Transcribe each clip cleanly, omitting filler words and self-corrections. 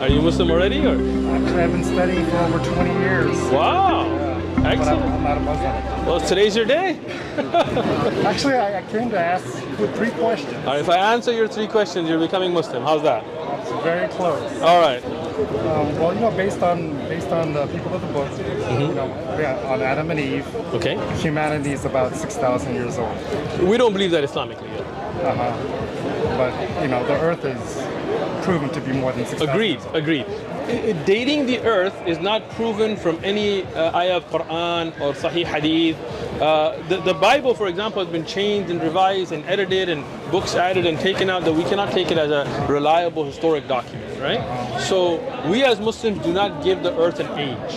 Are you Muslim already, or? Actually, I've been studying for over 20 years. Wow, But excellent. I'm not a Muslim. Well, today's your day. Actually, I came to ask with 3 questions. All right, if I answer your 3 questions, you're becoming Muslim. How's that? That's very close. All right. Well, based on the people of the book, on Adam and Eve, Okay. humanity is about 6,000 years old. We don't believe that Islamically yet. But the Earth is proven to be more than 6,000. Agreed. Dating the earth is not proven from any ayah of Quran or Sahih Hadith. The Bible, for example, has been changed and revised and edited and books added and taken out that we cannot take it as a reliable historic document, right? So we as Muslims do not give the earth an age,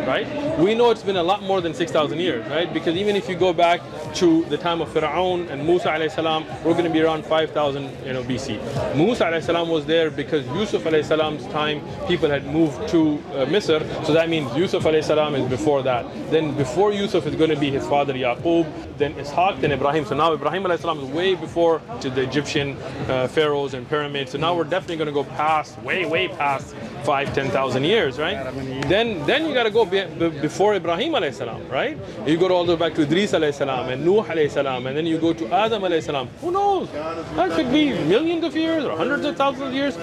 right? We know it's been a lot more than 6,000 years, right? Because even if you go back to the time of Fir'aun and Musa alayhi salam, we're going to be around 5,000 BC. Musa alayhi salam was there because Yusuf alayhi salam's time people had moved to Misr, so that means Yusuf alayhi salam is before that. Then before Yusuf is going to be his father Yaqub, then Ishaq, then Ibrahim. So now Ibrahim alayhi salam is way before to the Egyptian pharaohs and pyramids. So now we're definitely going to go past, way past 5,000-10,000 years, right? Then you got to go before Ibrahim alayhi salam, right? You go all the way back to Idris alayhi salam and Nuh alayhi salam, and then you go to Adam alayhi salam. Who knows? That could be millions of years or hundreds of thousands of years.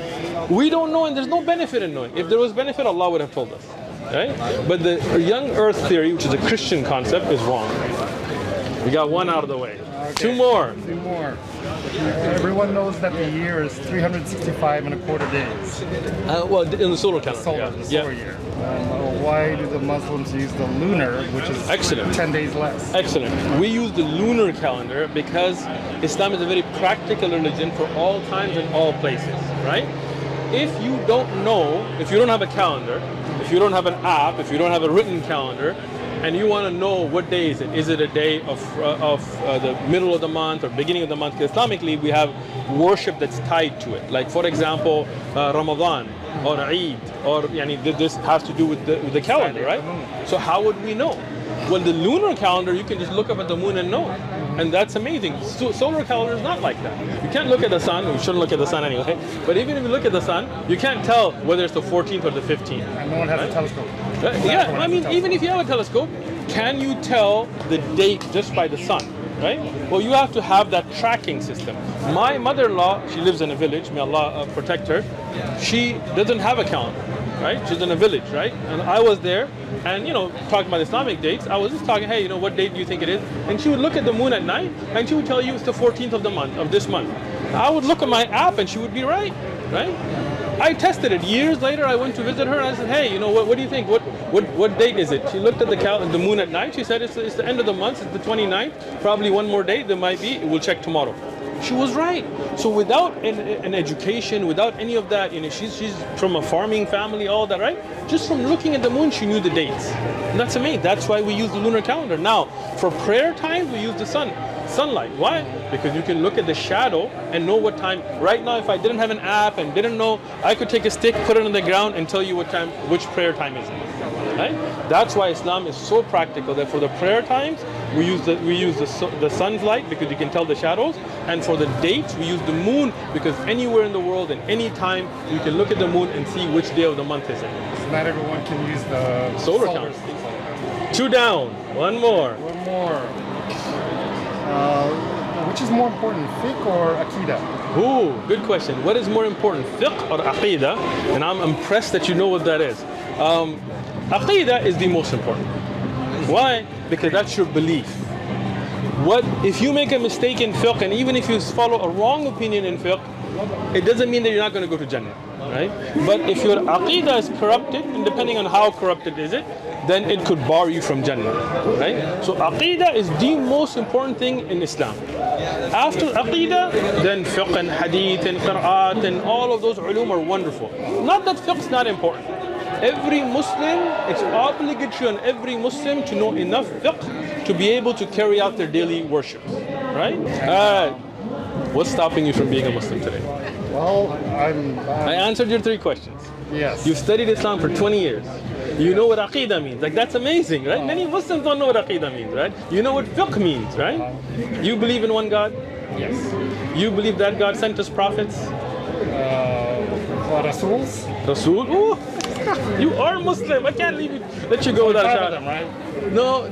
We don't know, and there's no benefit in knowing. If there was benefit, Allah would have told us, right? But the young earth theory, which is a Christian concept, is wrong. We got 1 out of the way. Okay. 2 more. 2 more. Everyone knows that the year is 365 and a quarter days. Well, in the solar calendar. The solar year. Why do the Muslims use the lunar, which is Excellent. 10 days less? Excellent. We use the lunar calendar because Islam is a very practical religion for all times and all places, right? If you don't know, if you don't have a calendar, if you don't have an app, if you don't have a written calendar, and you want to know what day is it a day of the middle of the month or beginning of the month? Because Islamically, we have worship that's tied to it. Like, for example, Ramadan or Eid, or this has to do with the calendar, right? So how would we know? Well, the lunar calendar, you can just look up at the moon and know. And that's amazing. Solar calendar is not like that. You can't look at the sun. You shouldn't look at the sun anyway. But even if you look at the sun, you can't tell whether it's the 14th or the 15th. And no one has a telescope. Yeah, I mean, even if you have a telescope, can you tell the date just by the sun, right? Well, you have to have that tracking system. My mother-in-law, she lives in a village, may Allah protect her. She doesn't have a calendar, right? She's in a village, right? And I was there, and talking about Islamic dates, I was just talking, hey, what date do you think it is? And she would look at the moon at night, and she would tell you it's the 14th of the month, of this month. I would look at my app, and she would be right? I tested it. Years later, I went to visit her, and I said, hey, what do you think? What date is it? She looked at the moon at night. She said, it's the end of the month. It's the 29th. Probably one more day. There might be. We'll check tomorrow. She was right. So without an education, without any of that, she's from a farming family, all that, right? Just from looking at the moon, she knew the dates. And that's amazing. That's why we use the lunar calendar. Now, for prayer time, we use the sunlight. Why? Because you can look at the shadow and know what time. Right now, if I didn't have an app and didn't know, I could take a stick, put it on the ground, and tell you which prayer time is it. Right? That's why Islam is so practical that for the prayer times, we use the sun's light because you can tell the shadows, and for the dates, we use the moon because anywhere in the world and any time you can look at the moon and see which day of the month is it. So not everyone can use the solar calendar. 2 down. 1 more. 1 more. Which is more important, fiqh or aqidah? Ooh, good question. What is more important, fiqh or aqidah? And I'm impressed that you know what that is. Aqidah is the most important. Why? Because that's your belief. What if you make a mistake in fiqh, and even if you follow a wrong opinion in fiqh, it doesn't mean that you're not going to go to Jannah, right? But if your aqidah is corrupted, and depending on how corrupted is it, then it could bar you from Jannah, right? So aqidah is the most important thing in Islam. After aqidah, then fiqh and hadith and qira'at and all of those ulum are wonderful. Not that fiqh is not important. Every Muslim, it's obligatory on every Muslim to know enough fiqh to be able to carry out their daily worship, right? What's stopping you from being a Muslim today? Well, I answered your 3 questions. Yes. You've studied Islam for 20 years. You know what aqidah means. Like, that's amazing, right? Many Muslims don't know what aqidah means, right? You know what fiqh means, right? You believe in one God? Yes. You believe that God sent us prophets? Rasuls. Rasul. Ooh, you are Muslim. I can't let you go without a Five of shahada. them, right? No,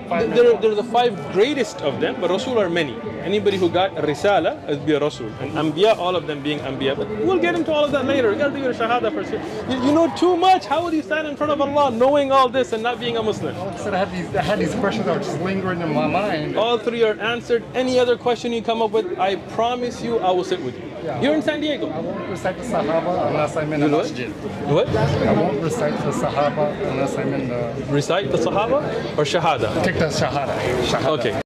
Five they're the five greatest of them, but Rasul are many. Anybody who got Risala is be a Rasul. And Anbiya, all of them being Anbiya. But we'll get into all of that later. You gotta do your Shahada first. You know too much. How would you stand in front of Allah knowing all this and not being a Muslim? So I had these questions that were just lingering in my mind. All three are answered. Any other question you come up with, I promise you I will sit with you. Yeah. You're in San Diego. I won't recite the Sahaba unless I'm in a You know what? masjid. What? I won't recite the Sahaba unless I'm in the... Recite the Sahaba or Shahada? Take the Shahada. Okay.